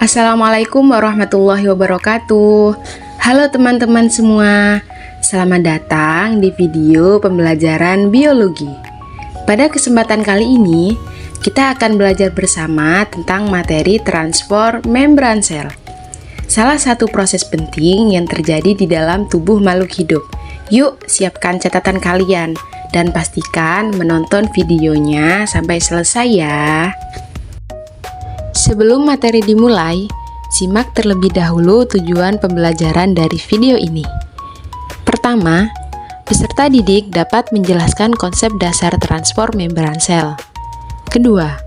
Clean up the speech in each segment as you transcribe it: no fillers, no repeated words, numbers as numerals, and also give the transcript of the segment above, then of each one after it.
Assalamualaikum warahmatullahi wabarakatuh. Halo teman-teman semua, selamat datang di video pembelajaran biologi. Pada kesempatan kali ini, kita akan belajar bersama tentang materi transport membran sel. Salah satu proses penting yang terjadi di dalam tubuh makhluk hidup. Yuk, siapkan catatan kalian dan pastikan menonton videonya sampai selesai ya. Sebelum materi dimulai, simak terlebih dahulu tujuan pembelajaran dari video ini. Pertama, peserta didik dapat menjelaskan konsep dasar transport membran sel. Kedua,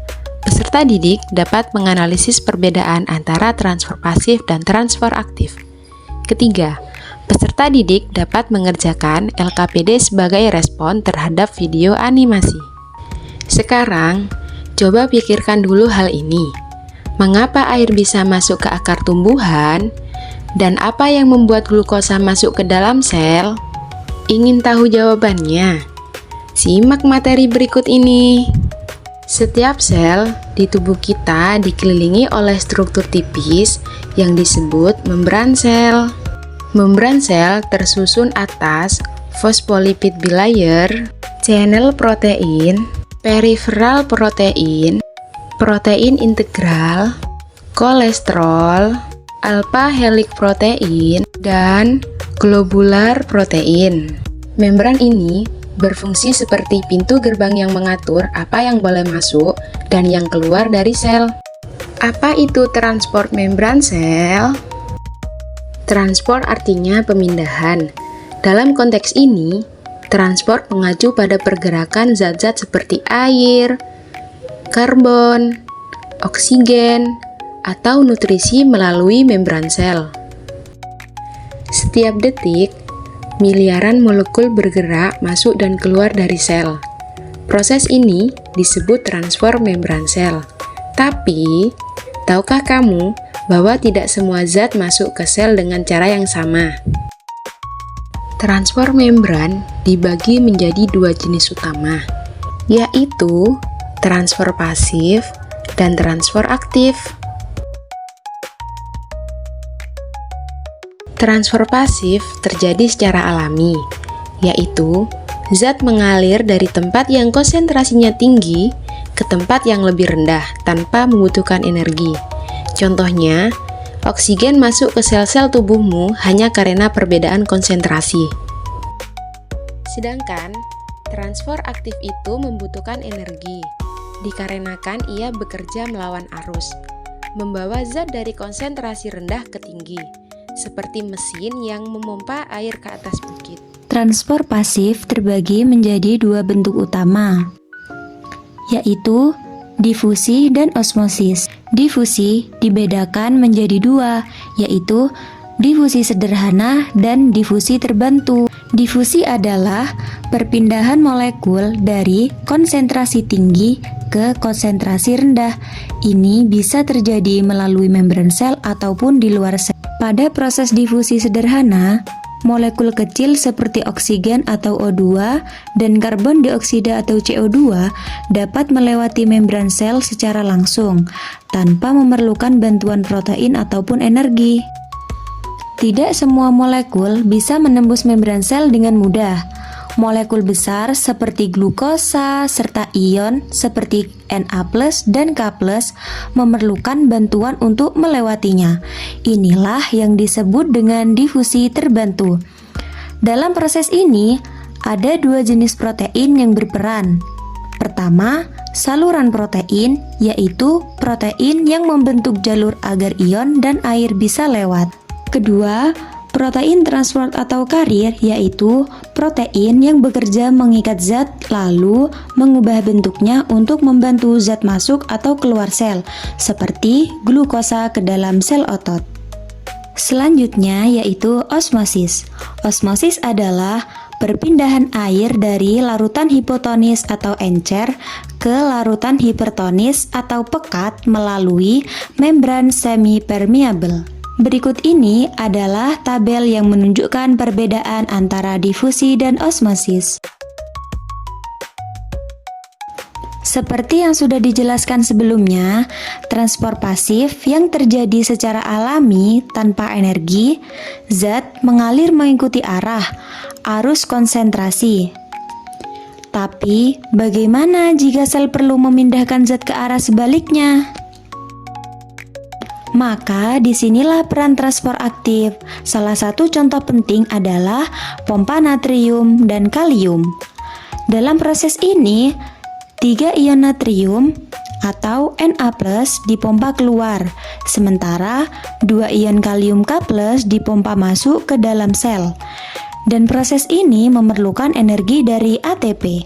peserta didik dapat menganalisis perbedaan antara transfer pasif dan transfer aktif. Ketiga, peserta didik dapat mengerjakan LKPD sebagai respon terhadap video animasi. Sekarang, coba pikirkan dulu hal ini. Mengapa air bisa masuk ke akar tumbuhan? Dan apa yang membuat glukosa masuk ke dalam sel? Ingin tahu jawabannya? Simak materi berikut ini. Setiap sel di tubuh kita dikelilingi oleh struktur tipis yang disebut membran sel. Membran sel tersusun atas fosfolipid bilayer, channel protein, peripheral protein, protein integral, kolesterol, alpha helic protein, dan globular protein. Membran ini berfungsi seperti pintu gerbang yang mengatur apa yang boleh masuk dan yang keluar dari sel. Apa itu transport membran sel? Transport artinya pemindahan. Dalam konteks ini, transport mengacu pada pergerakan zat-zat seperti air, karbon, oksigen, atau nutrisi melalui membran sel. Setiap detik, miliaran molekul bergerak masuk dan keluar dari sel. Proses ini disebut transfer membran sel. Tapi, tahukah kamu bahwa tidak semua zat masuk ke sel dengan cara yang sama? Transfer membran dibagi menjadi dua jenis utama, yaitu transfer pasif dan transfer aktif. Transfer pasif terjadi secara alami, yaitu zat mengalir dari tempat yang konsentrasinya tinggi ke tempat yang lebih rendah tanpa membutuhkan energi. Contohnya, oksigen masuk ke sel-sel tubuhmu hanya karena perbedaan konsentrasi. Sedangkan transfer aktif itu membutuhkan energi, dikarenakan ia bekerja melawan arus, membawa zat dari konsentrasi rendah ke tinggi, seperti mesin yang memompa air ke atas bukit. Transfer pasif terbagi menjadi dua bentuk utama, yaitu difusi dan osmosis. Difusi dibedakan menjadi dua, yaitu difusi sederhana dan difusi terbantu. Difusi adalah perpindahan molekul dari konsentrasi tinggi ke konsentrasi rendah. Ini bisa terjadi melalui membran sel ataupun di luar sel. Pada proses difusi sederhana, molekul kecil seperti oksigen atau O2 dan karbon dioksida atau CO2 dapat melewati membran sel secara langsung tanpa memerlukan bantuan protein ataupun energi. Tidak semua molekul bisa menembus membran sel dengan mudah. Molekul besar seperti glukosa serta ion seperti Na+ dan K+ memerlukan bantuan untuk melewatinya. Inilah yang disebut dengan difusi terbantu. Dalam proses ini, ada dua jenis protein yang berperan. Pertama, saluran protein, yaitu protein yang membentuk jalur agar ion dan air bisa lewat. Kedua, protein transport atau karir, yaitu protein yang bekerja mengikat zat lalu mengubah bentuknya untuk membantu zat masuk atau keluar sel, seperti glukosa ke dalam sel otot. Selanjutnya yaitu osmosis. Osmosis adalah perpindahan air dari larutan hipotonis atau encer ke larutan hipertonis atau pekat melalui membran semi-permeable. Berikut ini adalah tabel yang menunjukkan perbedaan antara difusi dan osmosis. Seperti yang sudah dijelaskan sebelumnya, transport pasif yang terjadi secara alami tanpa energi, zat mengalir mengikuti arus konsentrasi. Tapi, bagaimana jika sel perlu memindahkan zat ke arah sebaliknya? Maka disinilah peran transport aktif. Salah satu contoh penting adalah pompa natrium dan kalium. Dalam proses ini, 3 ion natrium atau Na+ dipompa keluar, sementara 2 ion kalium K+ dipompa masuk ke dalam sel. Dan proses ini memerlukan energi dari ATP.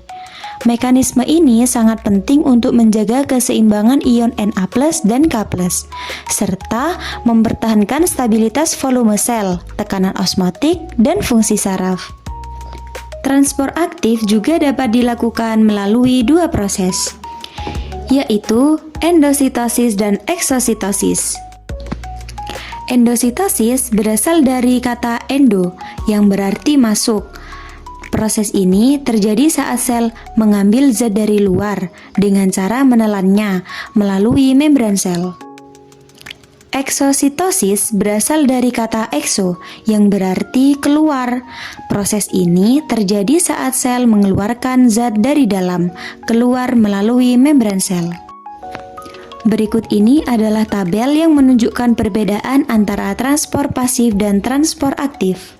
Mekanisme ini sangat penting untuk menjaga keseimbangan ion Na+ dan K+, serta mempertahankan stabilitas volume sel, tekanan osmotik, dan fungsi saraf. Transport aktif juga dapat dilakukan melalui 2 proses, yaitu endositosis dan eksositosis. Endositosis berasal dari kata endo yang berarti masuk. Proses ini terjadi saat sel mengambil zat dari luar dengan cara menelannya melalui membran sel. Eksositosis berasal dari kata exo yang berarti keluar. Proses ini terjadi saat sel mengeluarkan zat dari dalam, keluar melalui membran sel. Berikut ini adalah tabel yang menunjukkan perbedaan antara transport pasif dan transport aktif.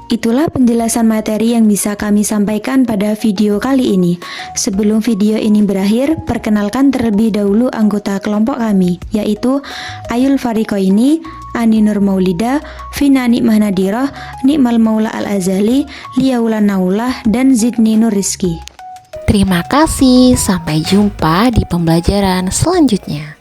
Itulah penjelasan materi yang bisa kami sampaikan pada video kali ini. Sebelum video ini berakhir, perkenalkan terlebih dahulu anggota kelompok kami, yaitu Ayul Farikoini, Ani Nur Maulida, Vina Nikmah Nadiroh, Nikmal Maula Al-Azali, Liaulan Naulah, dan Zidni Nur Rizki. Terima kasih, sampai jumpa di pembelajaran selanjutnya.